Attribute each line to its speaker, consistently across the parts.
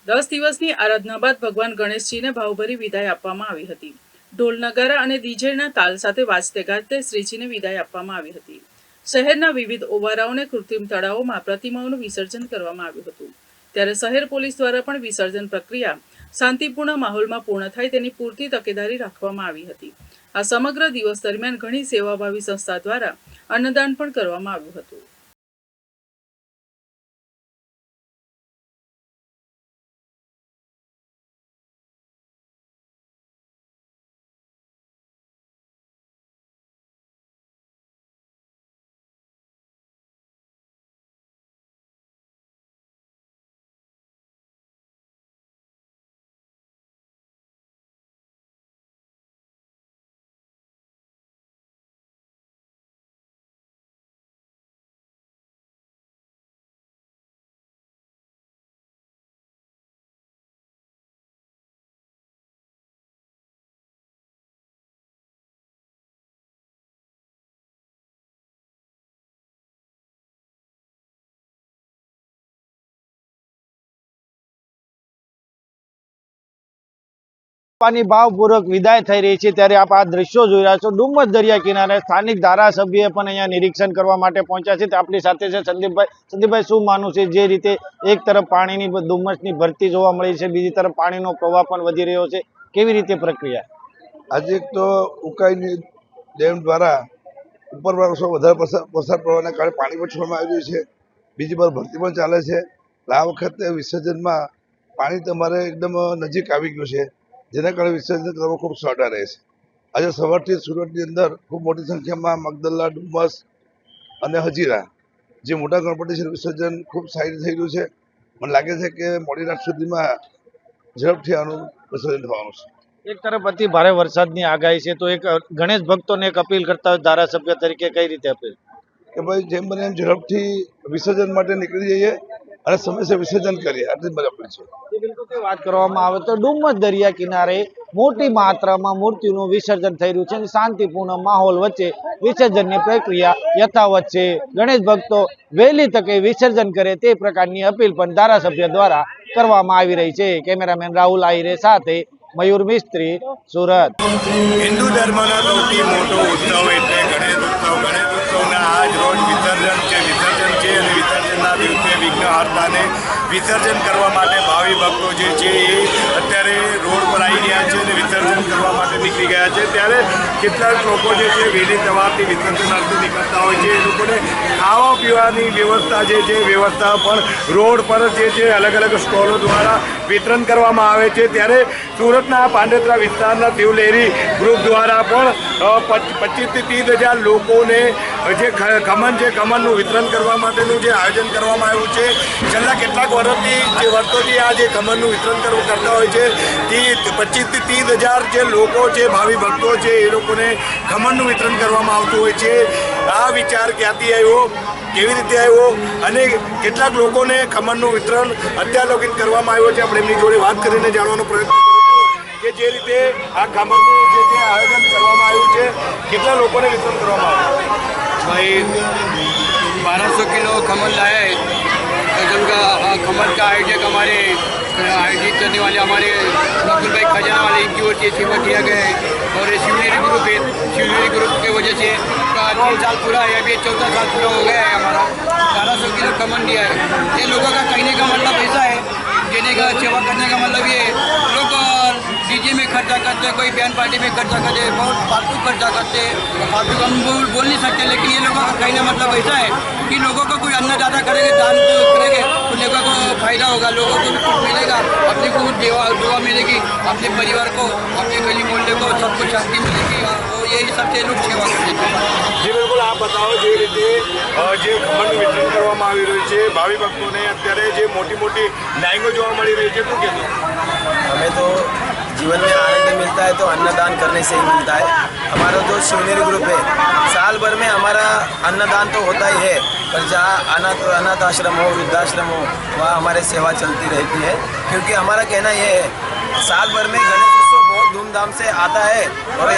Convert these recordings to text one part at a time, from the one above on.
Speaker 1: 10 દિવસની આરાધના બાદ ભગવાન ગણેશજીને ભાવભરી વિદાય આપવામાં આવી હતી। ઢોલ નગારા અને ડીજેના તાલ સાથે વાજતે ગાજતે શ્રીજીને વિદાય આપવામાં આવી હતી। શહેરના વિવિધ ઓવારાઓને કૃત્રિમ તળાવોમાં પ્રતિમાઓનું વિસર્જન કરવામાં આવ્યું હતું। ત્યારે શહેર પોલીસ દ્વારા પણ વિસર્જન પ્રક્રિયા શાંતિપૂર્ણ માહોલમાં પૂર્ણ થાય તેની પૂરતી તકેદારી રાખવામાં આવી હતી। આ સમગ્ર દિવસ દરમિયાન ઘણી સેવાભાવી સંસ્થા દ્વારા અન્નદાન પણ કરવામાં આવ્યું હતું।
Speaker 2: ભાવપૂર્વક વિદાય થઈ રહી છે ત્યારે આપ આ દ્રશ્યો જોઈ રહ્યા છો। ડુમ્મસ દરિયા કિનારે સ્થાનિક ધારાસભ્ય પણ અહીંયા નિરીક્ષણ કરવા માટે પહોંચ્યા છે। આપણી સાથે છે સંદીપભાઈ, શું માનવું છે જે રીતે એક તરફ પાણીની ડુમ્મસની ભરતી જોવા મળી છે, બીજી તરફ પાણીનો પ્રવાહ પણ વધી રહ્યો છે, કેવી રીતે પ્રક્રિયા?
Speaker 3: આજે એક તો ઉકાઈની ડેમ દ્વારા ઉપરવાસો વધારે વરસાદ પડવાના કારણે પાણી પણ છોડવામાં આવી રહ્યું છે, બીજી બાજુ ભરતી પણ ચાલે છે। આ વખતે વિસર્જનમાં પાણી તમારે એકદમ નજીક આવી ગયું છે, જેના કારણે વિસર્જન કરવામાં ખૂબ સરળતા રહે છે। આજે સવારથી સુરતની અંદર ખૂબ મોટી સંખ્યામાં મગદલ્લા, ડુમ્મસ અને હજીરા જે મોટા ગણપતિ છે વિસર્જન ખૂબ સારી થઈ રહ્યું છે। મને લાગે છે કે મોડી રાત સુધીમાં ઝડપથી આનું વિસર્જન થવાનું છે।
Speaker 2: એક તરફ અતિ ભારે વરસાદની આગાહી છે, તો એક ગણેશ ભક્તોને એક અપીલ કરતા હોય ધારાસભ્ય તરીકે કઈ રીતે અપીલ?
Speaker 3: કે ભાઈ જેમ બને એમ ઝડપથી વિસર્જન માટે નીકળી જઈએ અને સમયસર વિસર્જન કરીએ, આટલી જ અપીલ છે।
Speaker 2: વાત કરવામાં આવે તો ડુમ્મસ દરિયા કિનારે મોટી માત્રામાં મૂર્તિનું વિસર્જન થઈ રહ્યું છે અને શાંતિપૂર્ણ માહોલ વચ્ચે વિસર્જનની પ્રક્રિયા યથાવત છે। ગણેશ ભક્તો વહેલી તકે વિસર્જન કરે તે પ્રકારની અપીલ પણ ધારાસભ્ય દ્વારા કરવામાં આવી રહી છે। કેમેરામેન રાહુલ આહિરે સાથે મયુર મિસ્ત્રી, સુરત।
Speaker 4: હિન્દુ ધર્મનો સૌથી મોટો ઉત્સવ એટલે ગણેશ ઉત્સવ। ગણેશ ઉત્સવના આજ રોજ વિસર્જન છે અને વિસર્જનના દિવસે વિઘ્નહર્તાને વિસર્જન કરવા માટે ભાવિ ભક્તો જે છે એ અત્યારે રોડ પર આવી રહ્યા છે અને વિસર્જન કરવા માટે નીકળી ગયા છે। ત્યારે કેટલાક લોકો જે છે વહેલી સવારથી વિસર્જન અર્થે નીકળતા હોય છે, એ લોકોને ખાવા પીવાની વ્યવસ્થા જે છે વ્યવસ્થા પણ રોડ પર જે છે અલગ અલગ સ્ટોલો દ્વારા વિતરણ કરવામાં આવે છે। ત્યારે સુરતના પાંડેસરા વિસ્તારના શિવલહેરી ગ્રુપ દ્વારા પણ 25 થી 30,000 લોકોને જે ખમણ છે ખમણનું વિતરણ કરવા માટેનું જે આયોજન કરવામાં આવ્યું છે। છેલ્લા કેટલાક વર્ષોથી આ જે ખમણનું વિતરણ કરતા હોય છે, 25 થી 30,000 જે લોકો છે ભાવિ ભક્તો છે એ લોકોને ખમણનું વિતરણ કરવામાં આવતું હોય છે। આ વિચાર ક્યાંથી આવ્યો, કેવી રીતે આવ્યો અને કેટલાક લોકોને ખમણનું વિતરણ અત્યાર લગી કરવામાં આવ્યો છે, આપણે એમની જોડે વાત કરીને જાણવાનો પ્રયત્ન કે જે રીતે આ ખમણનું જે આયોજન કરવામાં આવ્યું છે, કેટલા લોકોને વિતરણ કરવામાં આવ્યું?
Speaker 5: भाई 1200 किलो खमन लाए। गजब का खमन का आयोजक हमारे आयोजित करने वाले हमारे नकुल भाई खजाना वाले इनकी ओर से सेवा किया गया है और शिवनेरी ग्रुप है। शिवनेरी ग्रुप की वजह से 3 साल पूरा है, अभी 14 साल पूरा हो गया है। हमारा 1200 किलो खमन दिया है। ये लोगों का कहने का मतलब ऐसा है, देने का सेवा करने का मतलब ये लोग डीजे में खर्चा करते, कोई बैंड पार्टी में खर्चा करते, बहुत फालतू खर्चा करते। फालतू हम बोल नहीं सकते, लेकिन ये लोगों का कहने मतलब ऐसा है कि लोगों को कोई अन्नदाता करेंगे, दान करेंगे तो लोगों को फायदा होगा, लोगों को भी कुछ मिलेगा, अपने को दुआ मिलेगी, अपने परिवार को, अपने गली मोहल्ले को सबको शांति मिलेगी और वो यही सबसे लोग सेवा करते हैं।
Speaker 4: जी बिल्कुल, आप बताओ જે રીતે જે ખમણનું વિતરણ કરવામાં આવી રહ્યું છે ભાવિ ભક્તોને, અત્યારે જે મોટી મોટી લાઈનો જોવા મળી રહી છે, શું કહેશો?
Speaker 6: हमें तो जीवन में आनंद मिलता है तो अन्नदान करने से ही मिलता है। हमारा जो शिवनेरी ग्रुप है, साल भर में हमारा अन्नदान तो होता ही है, पर जहाँ अनाथ आश्रम हो, वृद्धाश्रम हो, वहाँ हमारे सेवा चलती रहती है। क्योंकि हमारा कहना यह है, साल भर में गणेश उत्सव बहुत धूमधाम से आता है और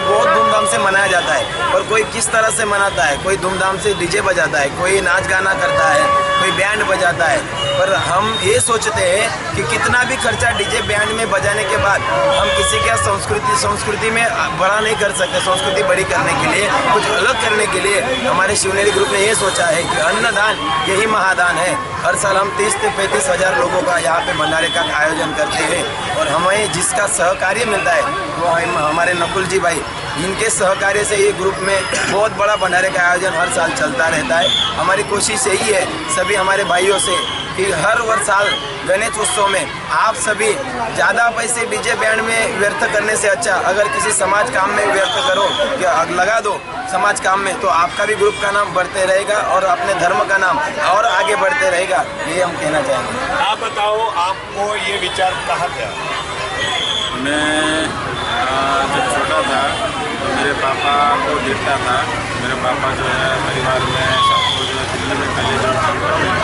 Speaker 6: बहुत धूमधाम से मनाया जाता है। और कोई किस तरह से मनाता है, कोई धूमधाम से डीजे बजाता है, कोई नाच गाना करता है, कोई बैंड बजाता है, पर हम ये सोचते हैं कि कितना भी खर्चा डीजे बैंड में बजाने के बाद हम किसी का संस्कृति में बड़ा नहीं कर सकते। संस्कृति बड़ी करने के लिए, कुछ अलग करने के लिए हमारे शिवनेरी ग्रुप ने ये सोचा है कि अन्नदान यही महादान है। हर साल हम 30 से 35 हज़ार लोगों का यहाँ पे भंडारे का आयोजन करते हैं और हमें जिसका सहकार्य मिलता है वो हमारे नकुल जी भाई, इनके सहकार्य से ये ग्रुप में बहुत बड़ा भंडारे का आयोजन हर साल चलता रहता है। हमारी कोशिश यही है सभी हमारे भाइयों से कि हर साल गणेश उत्सव में आप सभी ज़्यादा पैसे डीजे बैंड में व्यर्थ करने से अच्छा अगर किसी समाज काम में व्यर्थ करो या लगा दो समाज काम में, तो आपका भी ग्रुप का नाम बढ़ते रहेगा और अपने धर्म का नाम और आगे बढ़ते रहेगा, ये हम कहना चाहेंगे।
Speaker 4: आप बताओ, आपको ये विचार कहाँ था?
Speaker 7: मैं जब छोटा था तो मेरे पापा को देखता था। मेरे पापा जो है परिवार में सबको जो है दिल्ली में कॉलेज और काम करते हैं।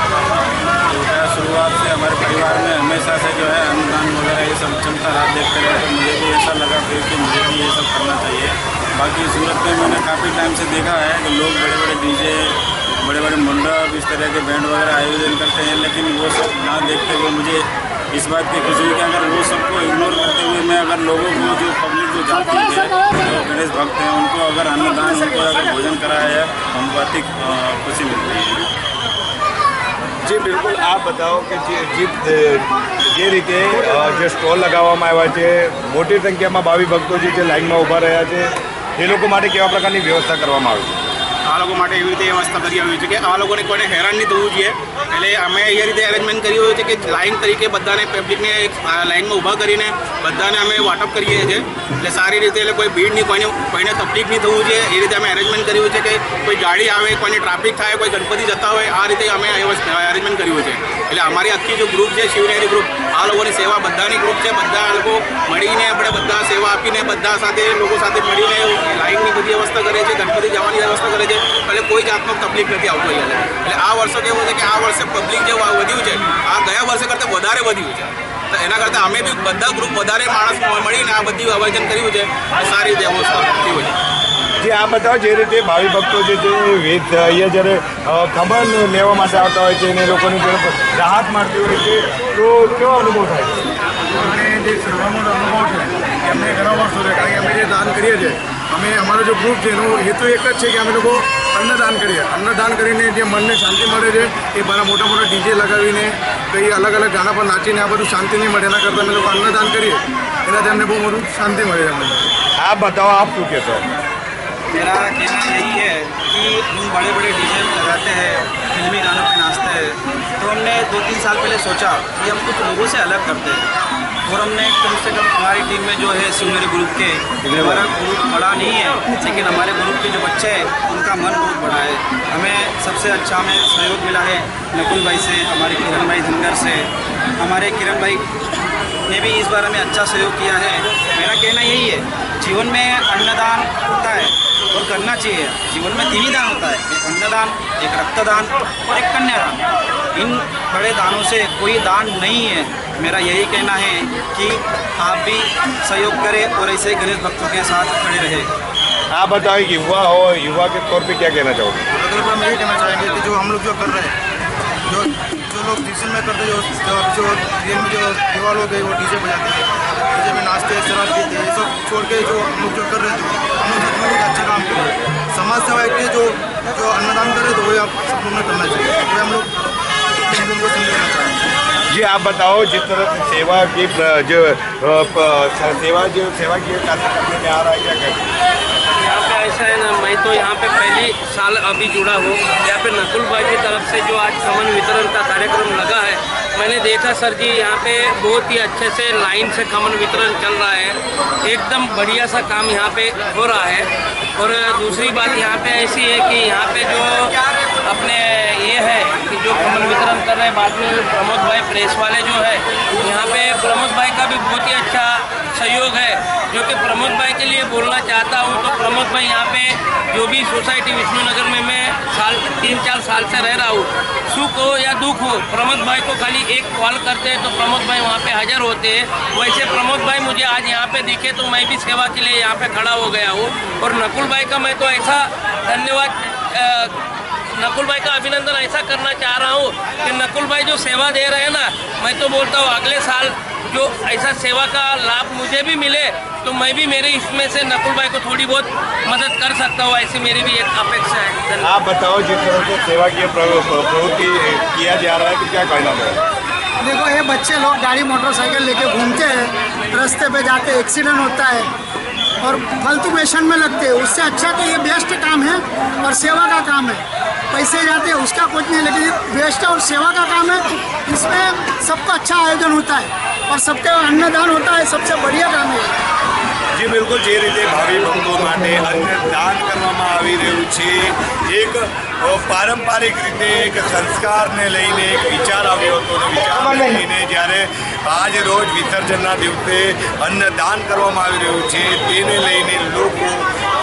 Speaker 7: तो क्या शुरुआत से हमारे परिवार में हमेशा से जो है अनुदान वगैरह ये सब चलता रहा, देखते रहे। तो मुझे भी ऐसा लगा फिर कि मुझे भी ये सब करना चाहिए। बाकी सूरत में मैंने काफ़ी टाइम से देखा है कि लोग बड़े बड़े डीजे, बड़े बड़े मंडप, इस तरह के बैंड वगैरह आयोजन करते हैं, लेकिन वो सब ना देखते हुए मुझे इस बात की खुशी हुई कि अगर वो सबको इग्नोर करते हुए मैं अगर लोगों को जो पब्लिक जो जाती है जो गणेश भक्त हैं उनको अगर अन्नदान, उनको अगर भोजन कराया है, हमको अधिक खुशी मिलती है।
Speaker 4: જી બિલકુલ, આપ બતાવો કે જે રીતે જે સ્ટોલ લગાવવામાં આવ્યા છે, મોટી સંખ્યામાં ભાવિ ભક્તો જે છે લાઇનમાં ઊભા રહ્યા છે, એ લોકો માટે કેવા પ્રકારની વ્યવસ્થા કરવામાં આવી છે?
Speaker 8: આ લોકો માટે એવી રીતે વ્યવસ્થા કરી આવી છે કે આ લોકોને કોઈને હેરાન નહીં થવું જોઈએ, એટલે અમે એ રીતે એરેન્જમેન્ટ કર્યું હોય છે કે લાઇન તરીકે બધાને પબ્લિકને લાઇનમાં ઊભા કરીને બધાને અમે વાટઅપ કરીએ છીએ, એટલે સારી રીતે, એટલે કોઈ ભીડ નહીં, કોઈને તકલીફ નહીં થવું જોઈએ, એ રીતે અમે એરેન્જમેન્ટ કર્યું છે કે કોઈ ગાડી આવે, કોઈને ટ્રાફિક થાય, કોઈ ગણપતિ જતા હોય, આ રીતે અમે એરેન્જમેન્ટ કર્યું છે। એટલે અમારી આખી જો ગ્રુપ છે શિવનેરી ગ્રુપ, આ લોકોની સેવા બધાની ગ્રુપ છે, બધા લોકો મળીને આપણે બધા સેવા આપીને બધા સાથે લોકો સાથે મળીને લાઇનની બધી વ્યવસ્થા કરે છે, ગણપતિ જવાની વ્યવસ્થા કરે છે, એટલે કોઈ જાતનો તકલીફ નથી આવતો અહીંયા। એટલે આ વર્ષે કેવું છે કે આ વર્ષે પબ્લિક જે વધ્યું છે, આ ગયા વર્ષે કરતાં વધારે વધ્યું છે, તો એના કરતાં અમે બી બધા ગ્રુપ વધારે માણસ મળીને આ બધી આયોજન કર્યું છે, સારી રીતે વ્યવસ્થા થયું છે।
Speaker 4: જે આ બતાવો, જે રીતે ભાવિ ભક્તો જે છે અહીંયા જ્યારે ખબર લેવા માટે આવતા હોય છે અને લોકોની જે રાહત મળતી હોય છે, તો કેવો અનુભવ થાય છે?
Speaker 9: અને જે સેવાનો અનુભવ છે કે અમને ઘણા વર્ષો છે, કારણ કે અમે જે દાન કરીએ છીએ, અમે અમારો જો ગ્રુપ છે એનો હેતુ એક જ છે કે અમે લોકો અન્નદાન કરીએ। અન્નદાન કરીને જે મનને શાંતિ મળે છે એ બરા મોટા મોટા ડીજે લગાવીને કંઈ અલગ અલગ ગાના પર નાચીને આ બધું શાંતિ નહીં મળે, એના કરતાં અમે લોકો અન્નદાન કરીએ, એનાથી અમને બહુ મોટું શાંતિ મળે છે અમને।
Speaker 4: आप बताओ, आप શું કહેશો?
Speaker 10: मेरा कहना यही है कि हम बड़े बड़े डीजे लगाते हैं, फिल्मी गानों पे नाचते हैं, तो हमने 2-3 साल पहले सोचा कि हम कुछ लोगों से अलग करते हैं, और हमने कम से कम हमारी टीम में जो है शिवनेरी ग्रुप के, हमारा ग्रुप बड़ा नहीं है लेकिन हमारे ग्रुप के जो बच्चे हैं उनका मन बहुत बड़ा है। हमें सबसे अच्छा हमें सहयोग मिला है नकुल भाई से, हमारे किरण भाई धनगर से। हमारे किरण भाई ने भी इस बार हमें अच्छा सहयोग किया है। मेरा कहना यही है, जीवन में अन्नदान होता है और करना चाहिए। जीवन में 3 ही दान होता है, एक अन्नदान, एक रक्तदान और एक कन्यादान। इन बड़े दानों से कोई दान नहीं है। मेरा यही कहना है कि आप भी सहयोग करें और ऐसे गणेश भक्तों के साथ खड़े रहे।
Speaker 4: आप बताओ, युवा हो, युवा के तौर पे क्या कहना चाहोगे?
Speaker 9: अगर हम यही कहना चाहेंगे कि जो हम लोग जो कर रहे हैं, जो लोग डीजे में करते हैं, जो गेम में जो युवा लोग हैं वो डीजे बजाते हैं, डीजे में नाचते हैं, शराब पीते हैं, ये सब छोड़ के जो हम लोग जो कर रहे थे, हम लोग जितना भी अच्छा काम कर रहे हैं, समाज सेवा के जो अन्नदान कर रहे थे वही आप सब लोग ने करना चाहिए, वही हम लोग को समझना चाहेंगे।
Speaker 4: जी, आप बताओ, जिस तरह से सेवा की जो सेवा की कार्य करने में आ रहा है, क्या कहते हैं?
Speaker 11: यहाँ पे ऐसा है ना, मैं तो यहाँ पे पहली साल अभी जुड़ा हूँ। यहाँ पे नकुल भाई की तरफ से जो आज कमल वितरण का कार्यक्रम लगा है, मैंने देखा सर जी यहाँ पे बहुत ही अच्छे से लाइन से कमल वितरण चल रहा है, एकदम बढ़िया सा काम यहाँ पे हो रहा है। और दूसरी बात यहाँ पे ऐसी है कि यहाँ पे जो अपने ये है कि जो कमल वितरण कर रहे हैं, बाद में प्रमोद भाई प्रेस वाले जो है, यहाँ पे प्रमोद भाई का भी बहुत ही अच्छा सहयोग है, जो कि प्रमोद भाई के लिए बोलना चाहता हूँ। तो प्रमोद भाई यहाँ पे जो भी सोसाइटी विष्णुनगर में मैं 3-4 साल से रह रहा हूँ, सुख हो या दुख हो, प्रमोद भाई को खाली एक कॉल करते हैं तो प्रमोद भाई वहाँ पे हाजिर होते हैं। वैसे प्रमोद भाई मुझे आज यहाँ पे दिखे तो मैं भी सेवा के लिए यहाँ पे खड़ा हो गया हूँ। और नकुल भाई का मैं तो ऐसा धन्यवाद नकुल भाई का अभिनंदन ऐसा करना चाह रहा हूँ कि नकुल भाई जो सेवा दे रहे हैं ना, मैं तो बोलता हूँ अगले साल जो ऐसा सेवा का लाभ मुझे भी मिले तो मैं भी मेरे इसमें से नकुल भाई को थोड़ी बहुत मदद कर सकता हूँ, ऐसी मेरी भी एक अपेक्षा है।
Speaker 4: आप बताओ, जिस तरह से सेवा की प्रवृत्ति किया जा रहा है कि क्या कहना है?
Speaker 12: देखो, ये बच्चे लोग गाड़ी मोटरसाइकिल लेके घूमते हैं, रास्ते पे जाते एक्सीडेंट होता है और फालतू पेशेंट में लगते हैं। उससे अच्छा तो ये बेस्ट काम है और सेवा का काम है। पैसे जाते हैं उसका कुछ नहीं, लेकिन ये बेस्ट है और सेवा का काम है। इसमें सबका अच्छा आयोजन होता है और सबके अन्नदान होता है, सबसे बढ़िया काम है।
Speaker 4: जी बिल्कुल, જે રીતે ભાવિ ભક્તો માટે અન્નદાન કરવામાં આવી રહ્યું છે, એક પારંપરિક રીતે એક સંસ્કારને લઈને એક વિચાર આવ્યો હતો અને વિચારને લઈને જ્યારે આજ રોજ વિસર્જનના દિવસે અન્નદાન કરવામાં આવી રહ્યું છે તેને લઈને લોકો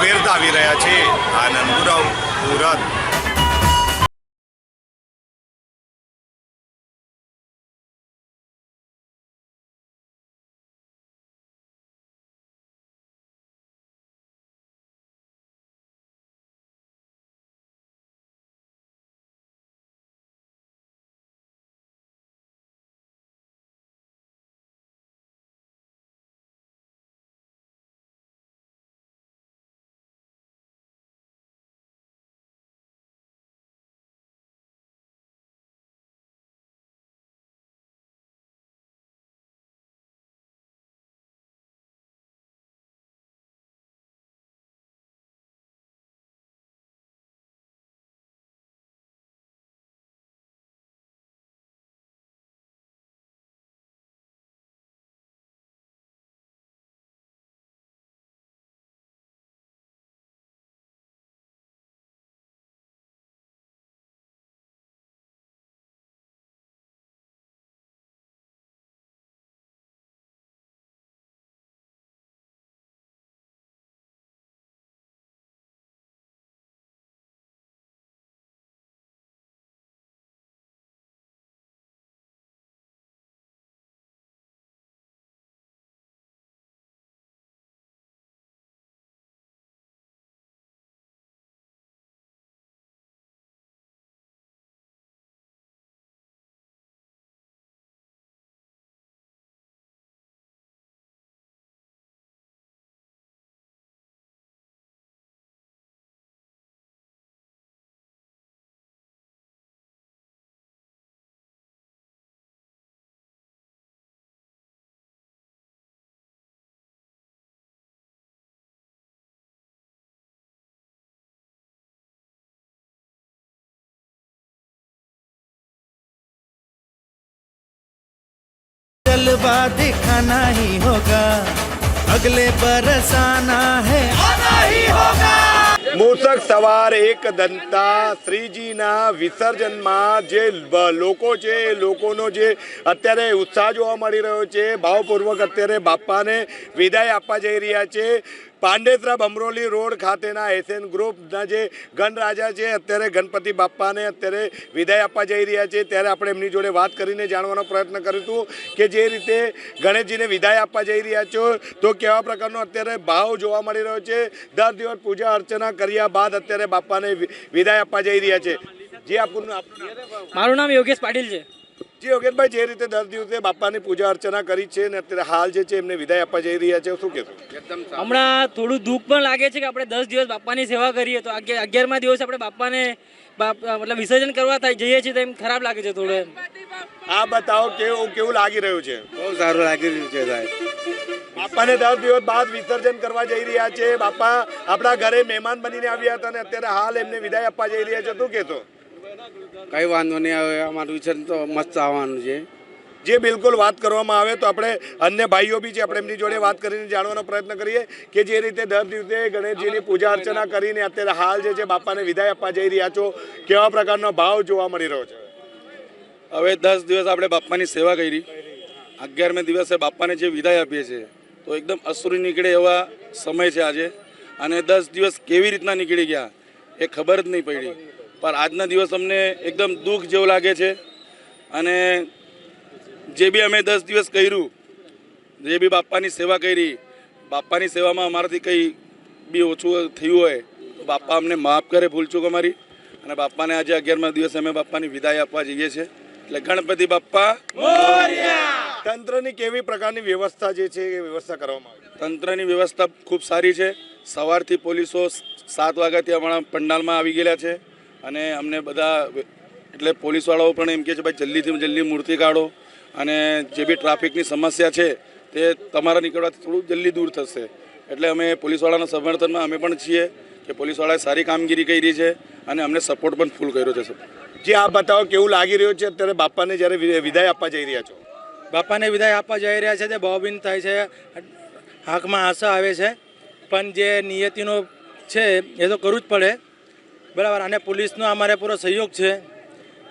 Speaker 4: વેરતાવી રહ્યા છે. આનંદ ગુરવ, સુરત.
Speaker 13: जलवा दिखाना ही होगा, अगले बरस आना है, आना ही होगा।
Speaker 4: મૂષક સવાર એક દંતા શ્રીજીના વિસર્જનમાં જે લોકો છે એ લોકોનો જે અત્યારે ઉત્સાહ જોવા મળી રહ્યો છે, ભાવપૂર્વક અત્યારે બાપાને વિદાય આપવા જઈ રહ્યા છે. પાંડેસરા બમરોલી રોડ ખાતેના એસએન ગ્રુપના જે ગણરાજા છે અત્યારે ગણપતિ બાપાને અત્યારે વિદાય આપવા જઈ રહ્યા છે. ત્યારે આપણે એમની જોડે વાત કરીને જાણવાનો પ્રયત્ન કરીશું કે જે રીતે ગણેશજીને વિદાય આપવા જઈ રહ્યા છો તો કેવા પ્રકારનો અત્યારે ભાવ જોવા મળી રહ્યો છે. 10 દિવસ પૂજા અર્ચના કર્યા બાદ અત્યારે બાપાને વિદાય આપવા જઈ રહ્યા છે. જે આપનું
Speaker 14: મારું નામ યોગેશ પાટીલ છે.
Speaker 4: જી યોગેશભાઈ, જે રીતે 10 દિવસે બાપાની પૂજા અર્ચના કરી છે ને અત્યારે હાલ જે છે એમને વિદાય આપવા જઈ રહ્યા છે, શું કહેશો?
Speaker 14: હમણાં થોડું દુઃખ પણ લાગે છે કે આપણે 10 દિવસ બાપાની સેવા કરીએ તો 11મા દિવસે આપણે બાપાને મતલબ વિસર્જન કરવા થાય જઈએ છીએ તો એમ ખરાબ લાગે છે થોડું એમ.
Speaker 4: આ બતાવો કેવું લાગી રહ્યું છે?
Speaker 15: બહુ સારું લાગી રહ્યું છે સાહેબ.
Speaker 4: બાપાને 10 દિવસ બાદ વિસર્જન કરવા જઈ રહ્યા છે. બાપા આપણા ઘરે મહેમાન બનીને આવ્યા હતા અને અત્યારે હાલ એમને વિદાય આપવા જઈ રહ્યા છે, શું કહેશો?
Speaker 15: કઈ વાંધો નહીં આવે, અમારું વિસર્જન તો મસ્ત આવવાનું છે.
Speaker 4: જે બિલકુલ વાત કરવામાં આવે તો આપણે અન્ય ભાઈઓ બી છે, આપણે એમની જોડે વાત કરીને જાણવાનો પ્રયત્ન કરીએ કે જે રીતે 10 દિવસે ગણેશજીની પૂજા અર્ચના કરીને અત્યારે હાલ જે છે બાપાને વિદાય આપવા જઈ રહ્યા છો, કેવા પ્રકારનો ભાવ જોવા મળી રહ્યો છે?
Speaker 15: હવે 10 દિવસ આપણે બાપાની સેવા કરી, 11મે દિવસે બાપાને જે વિદાય આપીએ છીએ તો એકદમ અસુરી નીકળે એવા સમય છે આજે. અને 10 દિવસ કેવી રીતના નીકળી ગયા એ ખબર જ નહીં પડી. પણ આજના દિવસ અમને એકદમ દુઃખ જેવું લાગે છે. અને જે બી અમે 10 દિવસ કર્યું, જે બી બાપાની સેવા કરી, બાપાની સેવામાં અમારાથી કંઈ બી ઓછું થયું હોય તો બાપા અમને માફ કરે ભૂલચૂક અમારી. અને બાપાને આજે 11મા દિવસે અમે બાપાની વિદાય આપવા જઈએ છીએ. એટલે ગણપતિ બાપ્પા
Speaker 16: તંત્રની કેવી પ્રકારની વ્યવસ્થા જે છે એ વ્યવસ્થા કરવામાં આવી?
Speaker 15: તંત્રની વ્યવસ્થા ખૂબ સારી છે. સવારથી પોલીસો 7 વાગ્યાથી અમારા પંડાલમાં આવી ગયેલા છે અને અમને બધા એટલે પોલીસવાળાઓ પણ એમ કહે છે ભાઈ જલ્દીથી જલ્દી મૂર્તિ કાઢો અને જે બી ટ્રાફિકની સમસ્યા છે તે તમારા નીકળવાથી થોડું જલ્દી દૂર થશે. એટલે અમે પોલીસવાળાના સમર્થનમાં અમે પણ છીએ કે પોલીસવાળાએ સારી કામગીરી કરી છે અને અમને સપોર્ટ પણ ફૂલ કર્યો છે.
Speaker 16: જે આ બતાવો કેવું લાગી રહ્યું છે અત્યારે બાપાને જ્યારે વિદાય આપવા જઈ રહ્યા છો?
Speaker 17: બાપાને વિદાય આપવા જઈ રહ્યા છે તે ભાવભીન થાય છે, આંખમાં આંસુ આવે છે, પણ જે નિયતિનો છે એ તો કરવું જ પડે, બરાબર. અને પોલીસનો અમારે પૂરો સહયોગ છે.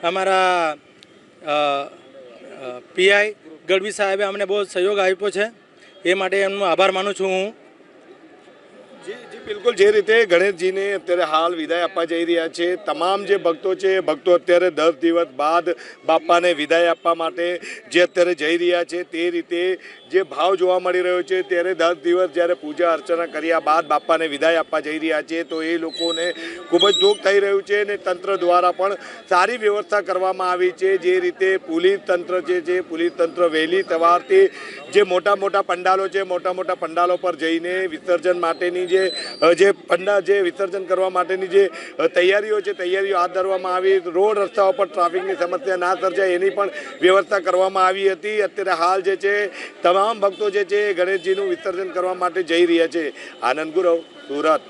Speaker 17: અમારા પીઆઈ ગઢવી સાહેબે અમને બહુ સહયોગ આપ્યો છે, એ માટે એમનો આભાર માનું છું હું.
Speaker 16: જી બિલકુલ, જે રીતે ગણેશજીને અત્યારે હાલ વિદાય આપવા જઈ રહ્યા છે, તમામ જે ભક્તો છે એ ભક્તો અત્યારે 10 દિવસ બાદ બાપાને વિદાય આપવા માટે જે અત્યારે જઈ રહ્યા છે તે રીતે જે ભાવ જોવા મળી રહ્યો છે. ત્યારે 10 દિવસ જ્યારે પૂજા અર્ચના કર્યા બાદ બાપાને વિદાય આપવા જઈ રહ્યા છે તો એ લોકોને ખૂબ જ દુઃખ થઈ રહ્યું છે અને તંત્ર દ્વારા પણ સારી વ્યવસ્થા કરવામાં આવી છે. જે રીતે પોલીસ તંત્ર છે પોલીસ તંત્ર વહેલી સવારથી જે મોટા મોટા પંડાલો છે મોટા મોટા પંડાલો પર જઈને વિસર્જન માટેની જે વિસર્જન કરવા માટેની જે તૈયારીઓ છે તૈયારીઓ હાથ ધરવામાં આવી. રોડ રસ્તાઓ પર ટ્રાફિકની સમસ્યા ના સર્જાય એની પણ વ્યવસ્થા કરવામાં આવી હતી. અત્યારે હાલ જે છે તમામ ભક્તો જે છે ગણેશજીનું વિસર્જન કરવા માટે જઈ રહ્યા છે. આનંદ ગુરવ, સુરત.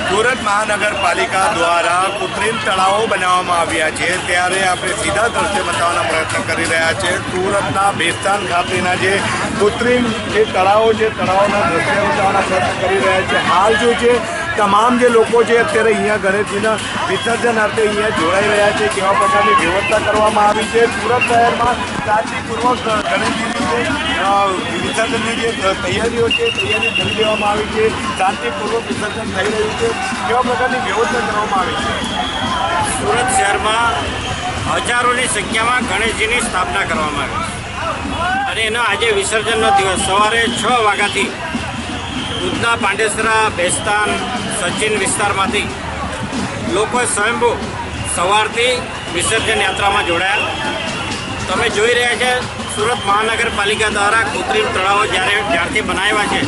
Speaker 4: સુરત મહાનગરપાલિકા દ્વારા કૃત્રિમ તળાવો બનાવવામાં આવ્યા છે ત્યારે આપણે સીધા દ્રશ્ય બતાવવાનો પ્રયત્ન કરી રહ્યા છે. સુરતના બેસ્તાન ખાતેના જે કૃત્રિમ જે તળાવો છે તળાવોના દ્રશ્ય બતાવવાના પ્રયત્ન કરી રહ્યા છે. હાલ જો છે તમામ જે લોકો છે અત્યારે અહીંયા ગણેશજીના વિસર્જન અર્થે અહીંયા જોડાઈ રહ્યા છે. કેવા પ્રકારની વ્યવસ્થા કરવામાં આવી છે. સુરત શહેરમાં શાંતિપૂર્વક ગણેશજીની વિસર્જનની જે તૈયારીઓ છે તૈયારી કરી દેવામાં આવી છે. શાંતિપૂર્વક વિસર્જન થઈ રહ્યું છે. કેવા પ્રકારની વ્યવસ્થા કરવામાં આવી છે?
Speaker 18: સુરત શહેરમાં હજારોની સંખ્યામાં ગણેશજીની સ્થાપના કરવામાં આવી છે અને એનો આજે વિસર્જનનો દિવસ સવારે 6 વાગ્યાથી ઉધના, પાંડેસરા, બેસ્તાન, સચિન વિસ્તારમાંથી લોકો સ્વયંભૂ સવારથી વિસર્જન યાત્રામાં જોડાયા. તમે જોઈ રહ્યા છે સુરત મહાનગરપાલિકા દ્વારા કૃત્રિમ તળાવો જ્યારથી બનાવ્યા છે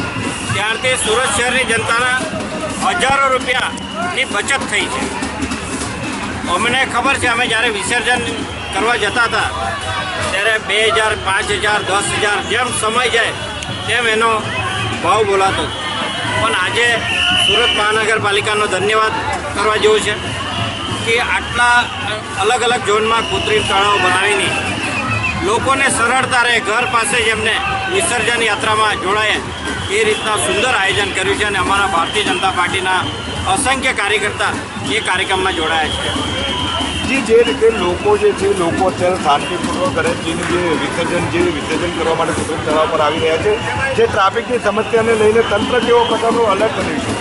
Speaker 18: ત્યારથી સુરત શહેરની જનતાના હજારો રૂપિયાની બચત થઈ છે. અમને ખબર છે અમે જ્યારે વિસર્જન કરવા જતા હતા ત્યારે 2000, 5000, 10,000 જેમ સમય જાય તેમ એનો ભાવ બોલાતો. પણ આજે સુરત મહાનગરપાલિકાનો ધન્યવાદ કરવા જેવું છે કે આટલા અલગ અલગ ઝોનમાં કૃત્રિમ તળાવ બનાવીને લોકોને સરળતા રહે, ઘર પાસે જ એમને વિસર્જન યાત્રામાં જોડાય એ રીતના સુંદર આયોજન કર્યું છે અને અમારા ભારતીય જનતા પાર્ટીના અસંખ્ય કાર્યકર્તા એ કાર્યક્રમમાં જોડાયા છે.
Speaker 16: જે રીતે લોકો જે છે લોકો અત્યારે શાંતિપૂર્વક ગણેશજીનું જે વિસર્જન કરવા માટે કૃત્રિમ તળાવ પર આવી રહ્યા છે, જે ટ્રાફિકની સમસ્યાને લઈને તંત્ર કેવો પ્રકારનું અલર્ટ કર્યું છે?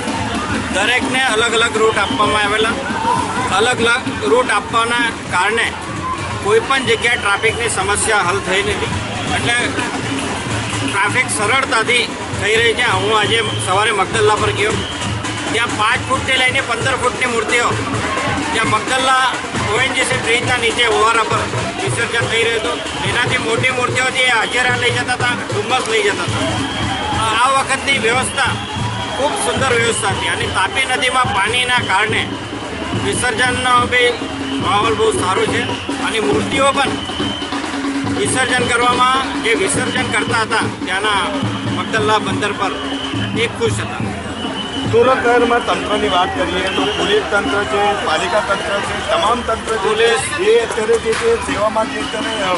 Speaker 18: દરેકને અલગ અલગ રૂટ આપવામાં આવેલા. અલગ અલગ રૂટ આપવાના કારણે કોઈપણ જગ્યાએ ટ્રાફિકની સમસ્યા હલ થઈ નથી. એટલે ટ્રાફિક સરળતાથી થઈ રહી છે. હું આજે સવારે મગદલ્લા પર ગયો, ત્યાં 5 ફૂટથી લઈને 15 ફૂટની મૂર્તિઓ ત્યાં મગદલ્લા ઓએનજીસી બ્રિજના નીચે ઓવારા પર વિસર્જન થઈ રહ્યું હતું. એનાથી મોટી મૂર્તિઓથી હજારા લઈ જતા હતા, ડુમ્મસ લઈ જતા હતા. આ વખતની વ્યવસ્થા ખૂબ સુંદર વ્યવસ્થા હતી અને તાપી નદીમાં પાણીના કારણે વિસર્જનનો બી માહોલ બહુ સારો છે અને મૂર્તિઓ પણ વિસર્જન કરવામાં જે વિસર્જન કરતા હતા ત્યાંના મગદલ્લા બંદર પર એ ખુશ હતા.
Speaker 16: સુરત શહેરમાં તંત્રની વાત કરીએ તો પોલીસ તંત્ર છે, પાલિકા તંત્ર છે, તમામ તંત્ર પોલીસ એ અત્યારે જે છે સેવામાં જે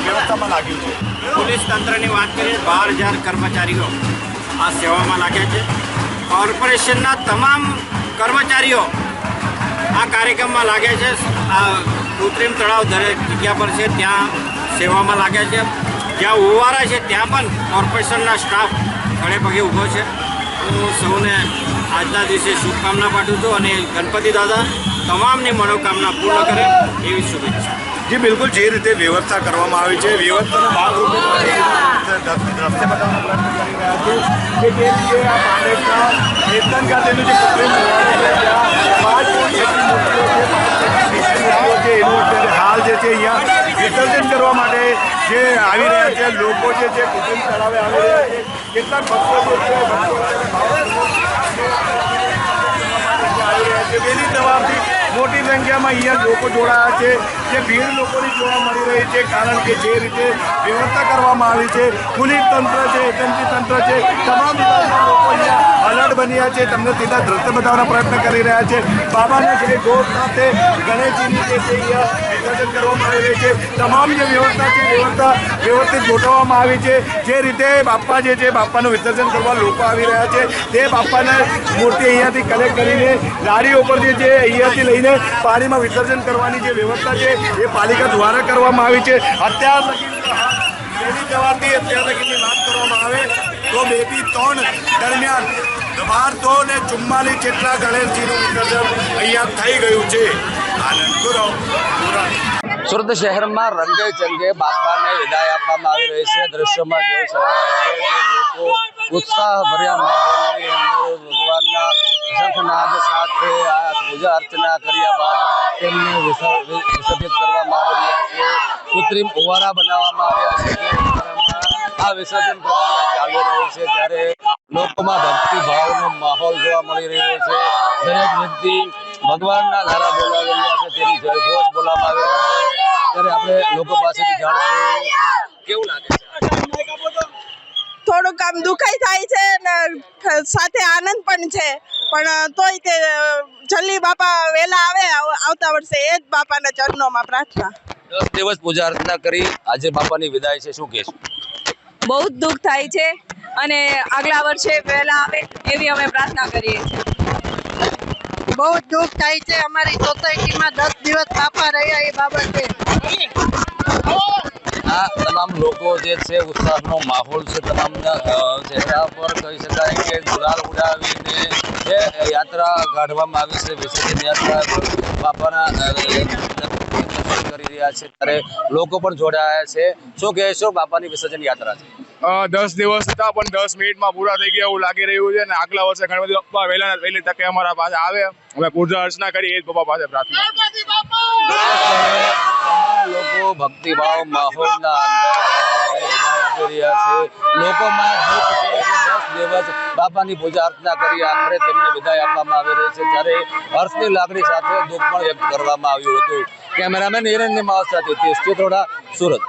Speaker 16: વ્યવસ્થામાં લાગ્યું છે.
Speaker 18: પોલીસ તંત્રની વાત કરીએ 12,000 કર્મચારીઓ આ સેવામાં લાગ્યા છે. કોર્પોરેશનના તમામ કર્મચારીઓ આ કાર્યક્રમમાં લાગ્યા છે. આ કૃત્રિમ તળાવ દરેક જગ્યા પર છે ત્યાં સેવામાં લાગ્યા છે. જ્યાં ઓવારા છે ત્યાં પણ કોર્પોરેશનના સ્ટાફ ખડે પગે ઊભો છે. હું સૌને આજના દિવસે શુભકામના પાઠવું છું અને ગણપતિ દાદા તમામની મનોકામના પૂર્ણ કરે એવી શુભેચ્છા.
Speaker 16: જી બિલકુલ, જે રીતે વ્યવસ્થા કરવામાં આવી છે વ્યવસ્થાના ભાગરૂપે દ્રશ્ય બતાવવાનો પ્રયત્ન કરી રહ્યા છે કે જે રીતે આ પાંડેસરા બેસ્તાન ખાતેનું જે કૃત્રિમ તળાવ છે ત્યાં 5 ફૂટ જેટલી મૂર્તિઓ છે, છે એનું અત્યારે હાલ જે છે અહીંયા વિસર્જન કરવા માટે જે આવી રહ્યા છે લોકો જે છે કુટુંબ તળાવે આવી રહ્યા છે. કેટલાક ભક્તો જે છે વહેલી સવારથી મોટી સંખ્યામાં અહીંયા લોકો જોડાયા છે. જે ભીડ લોકોની જોવા મળી રહી છે કારણ કે જે રીતે વ્યવસ્થા કરવામાં આવી છે, પોલીસ તંત્ર છે, એજન્સી તંત્ર છે, તમામ વિભાગના લોકો અહીંયા અલર્ટ બન્યા છે. તમને સીધા દ્રશ્ય બતાવવાનો પ્રયત્ન કરી રહ્યા છે. બાબાના જે ગોળ સાથે ગણેશજીની જે છે અહીંયા વિસર્જન કરવામાં આવી રહી છે. તમામ જે વ્યવસ્થા છે વ્યવસ્થિત ગોઠવવામાં આવી છે. જે રીતે બાપા જે છે બાપાનું વિસર્જન કરવા લોકો આવી રહ્યા છે તે બાપાને મૂર્તિ અહીંયાથી કલેક્ટ કરીને લારીઓ ઉપર જે છે અહીંયાથી લઈને પાણીમાં વિસર્જન કરવાની જે વ્યવસ્થા છે એ પાલિકા દ્વારા કરવામાં આવી છે. અત્યાર લગી સવારથી અત્યાર લગીની વાત કરવામાં આવે તો 2 થી 3 દરમિયાન 1244 જેટલા ગણેશજીનું વિસર્જન અહીંયા થઈ ગયું છે. આનંદ ગુરવ
Speaker 19: સુરત શહેરમાં રંગે ચંગે બાપાને વિદાય આપવામાં આવી રહી છે. દ્રશ્યોમાં જોઈ શકાય છે કે લોકો ઉત્સાહ ભર્યા માહોલની અંદર ભગવાનના શંખનાદ સાથે આ પૂજા અર્ચના કર્યા બાદ તેમને વિસર્જિત કરવામાં આવી રહ્યા છે. કૃત્રિમ ઓવારા બનાવવામાં આવ્યા છે. આ વિસર્જન પ્રક્રિયા ચાલી રહી છે ત્યારે લોકોમાં ભક્તિ ભાવનો માહોલ જોવા મળી રહ્યો છે. દરેક વ્યક્તિ ભગવાનના નારા બોલાવી રહ્યા છે, તેની જયઘોષ બોલાવવામાં આવી રહ્યા છે. ત્યારે આપણે લોકો પાસેથી જાણશું કેવું લાગે છે.
Speaker 20: થોડુંક આમ દુખાઈ થાય છે ને સાથે આનંદ પણ છે, પણ તોય તે જલ્દી બાપા વહેલા આવે આવતા વર્ષે એ જ બાપાના ચરણોમાં પ્રાર્થના.
Speaker 19: 10 દિવસ પૂજા અર્ચના કરી આજે બાપાની વિદાય છે, શું કહેશું?
Speaker 21: બહુ જ દુઃખ થાય છે અને આગલા વર્ષે વહેલા આવે એવી અમે પ્રાર્થના કરીએ છીએ.
Speaker 12: બહુ જ દુઃખ થાય છે. અમારી સોસાયટીમાં 10 દિવસ બાપા રહ્યા એ બાબતે
Speaker 19: આ તમામ લોકો જે છે ઉત્સાહનો માહોલ છે. તમામના ચહેરા પર કહી શકાય કે ગુલાલ ઉડાવીને જે યાત્રા કાઢવામાં આવી છે, વિસર્જન યાત્રા બાપાના દર્શન કરી રહ્યા છે ત્યારે લોકો પણ જોડાયા છે. શું કહેશો બાપાની વિસર્જન યાત્રા છે?
Speaker 22: 10 દિવસ હતા પણ 10 મિનિટમાં પૂરા થઈ ગયા એવું લાગી રહ્યું છે. અને આગલા વર્ષે ગણપતિ બાપા વહેલી તકે અમારા પાસે આવે, અમે પૂજા અર્ચના કરી એ જ બાપા પાસે પ્રાર્થના.
Speaker 19: લોકો ભક્તિભાવ માહોલના અંદર રહ્યા છે. લોકોમાં 10 દિવસ બાપાની પૂજા અર્ચના કરી આખરે તેમને વિદાય આપવામાં આવી રહી છે ત્યારે હર્ષની લાગણી સાથે દુઃખ પણ વ્યક્ત કરવામાં આવ્યું હતું. કેમેરામેન હિરણની માસ સાથે તેજ ચિત્રોડા, સુરત.